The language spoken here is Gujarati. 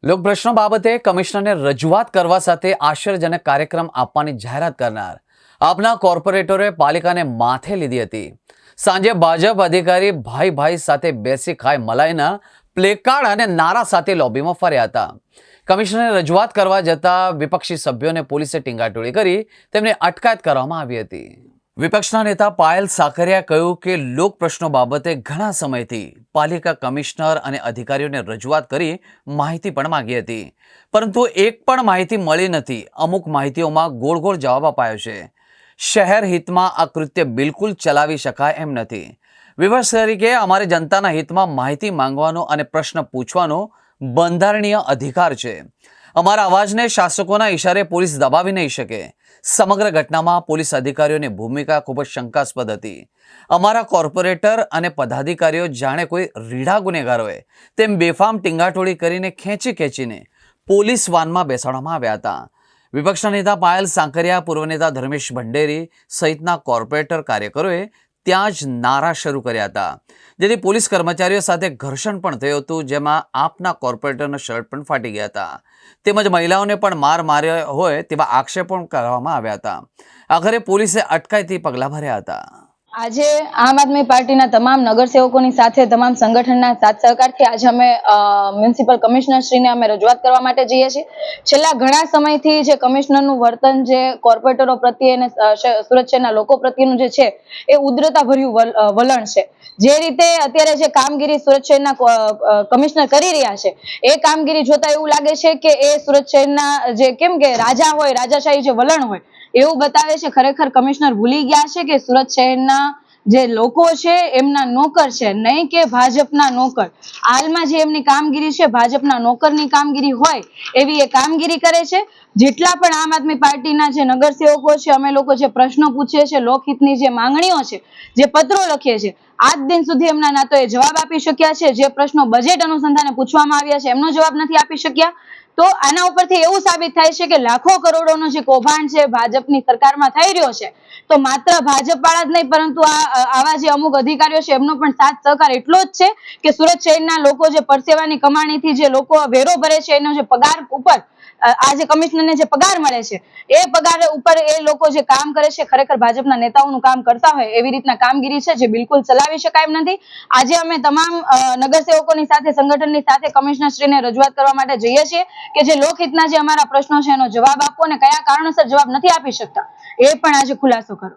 લોકપ્રશ્નો બાબતે કમિશનરને રજૂઆત કરવા સાથે આશ્ચર્યજનક કાર્યક્રમ આપવાની જાહેરાત કરનાર આપના કોર્પોરેટરોએ પાલિકાને માથે લીધી હતી। સાંજે ભાજપ અધિકારી ભાઈ સાથે બેસી ખાય મલાઈના પ્લેકાર્ડ અને નારા સાથે લોબીમાં ફર્યા હતા। કમિશનરને રજૂઆત કરવા જતા વિપક્ષી સભ્યોને પોલીસે ટીંગાટોળી કરી તેમને અટકાયત કરવામાં આવી હતી। વિપક્ષના નેતા પાયલ સાકરિયાએ કહ્યું કે લોક પ્રશ્નો બાબતે ઘણા સમયથી પાલિકા કમિશનર અને અધિકારીઓને રજૂઆત કરી માહિતી પણ માંગી હતી, પરંતુ એક પણ માહિતી મળી નથી। અમુક માહિતીઓમાં ગોળ જવાબ અપાયો છે। શહેર હિતમાં આ કૃત્ય બિલકુલ ચલાવી શકાય એમ નથી। વિપક્ષ તરીકે અમારે જનતાના હિતમાં માહિતી માંગવાનો અને પ્રશ્ન પૂછવાનો બંધારણીય અધિકાર છે। અમારા અવાજને શાસકોના ઇશારે પોલીસ દબાવી નહીં શકે। સમગ્ર ઘટનામાં પોલીસ અધિકારીઓની ભૂમિકા ખૂબ જ શંકાસ્પદ હતી। અમારા કોર્પોરેટર અને પદાધિકારીઓ જાણે કોઈ રીઢા ગુનેગાર હોય તેમ બેફામ ટીંગાટોળી કરીને ખેંચીને પોલીસ વાનમાં બેસાડવામાં આવ્યા હતા। વિપક્ષના નેતા પાયલ સાંકરિયા, પૂર્વ નેતા ધર્મેશ ભંડેરી સહિતના કોર્પોરેટર કાર્યકરોએ ત્યાં જ નારા શરૂ કર્યા હતા, જેથી પોલીસ કર્મચારીઓ સાથે ઘર્ષણ પણ થયું હતું, જેમાં આપના કોર્પોરેટરનો શર્ટ પણ ફાટી ગયા હતા, તેમજ મહિલાઓને પણ માર્યો હોય તેવા આક્ષેપો પણ કરવામાં આવ્યા હતા। આખરે પોલીસે અટકાયતી પગલાં ભર્યા હતા। આજે આમ આદમી પાર્ટીના તમામ નગરસેવકોની સાથે તમામ સંગઠનના સાથ સહકારથી આજે અમે મ્યુનિસિપલ કમિશનર શ્રીને અમે રજૂઆત કરવા માટે જઈએ છીએ। છેલ્લા ઘણા સમયથી જે કમિશનરનું વર્તન જે કોર્પોરેટરો પ્રત્યે અને સુરત શહેરના લોકો પ્રત્યેનું જે છે એ ઉદ્ધરતાભર્યું વલણ છે। જે રીતે અત્યારે જે કામગીરી સુરત શહેરના કમિશનર કરી રહ્યા છે એ કામગીરી જોતા એવું લાગે છે કે એ સુરત શહેરના જે કેમ કે રાજા હોય, રાજાશાહી જે વલણ હોય એવું બતાવે છે। ખરેખર કમિશનર ભૂલી ગયા છે કે સુરત શહેરના જે લોકો છે એમના નોકર છે, નહીં કે ભાજપના નોકર। હાલમાં જે એમની કામગીરી છે ભાજપના નોકરની કામગીરી હોય એવી એ કામગીરી કરે છે। જેટલા પણ આમ આદમી પાર્ટીના જે નગરસેવકો છે, અમે લોકો જે પ્રશ્નો પૂછીએ છીએ, લોકહિતની જે માંગણીઓ છે, જે પત્રો લખીએ છીએ, આજ દિન સુધી એમના ના તો એ જવાબ આપી શક્યા છે। જે પ્રશ્નો બજેટ અનુસંધાને પૂછવામાં આવ્યા છે એમનો જવાબ નથી આપી શક્યા। તો આના ઉપરથી એવું સાબિત થાય છે કે લાખો કરોડોનો જે કૌભાંડ છે ભાજપની સરકારમાં થઈ રહ્યો છે, તો માત્ર ભાજપ વાળા જ નહીં પરંતુ આવા જે અમુક અધિકારીઓ છે એમનો પણ સાથ સહકાર એટલો જ છે કે સુરત શહેરના લોકો જે પરસેવાની કમાણીથી જે લોકો વેરો ભરે છે એનો જે પગાર ઉપર આ જે કમિશનરને જે પગાર મળે છે એ પગાર ઉપર એ લોકો જે કામ કરે છે, ખરેખર ભાજપના નેતાઓનું કામ કરતા હોય એવી રીતના કામગીરી છે જે બિલકુલ ચલાવી શકાય એમ નથી। આજે અમે તમામ નગરસેવકોની સાથે સંગઠનની સાથે કમિશનર શ્રીને રજૂઆત કરવા માટે જઈએ છીએ કે જે લોકહિતના જે અમારા પ્રશ્નો છે એનો જવાબ આપો અને કયા કારણોસર જવાબ નથી આપી શકતા એ પણ આજે ખુલાસો કરો।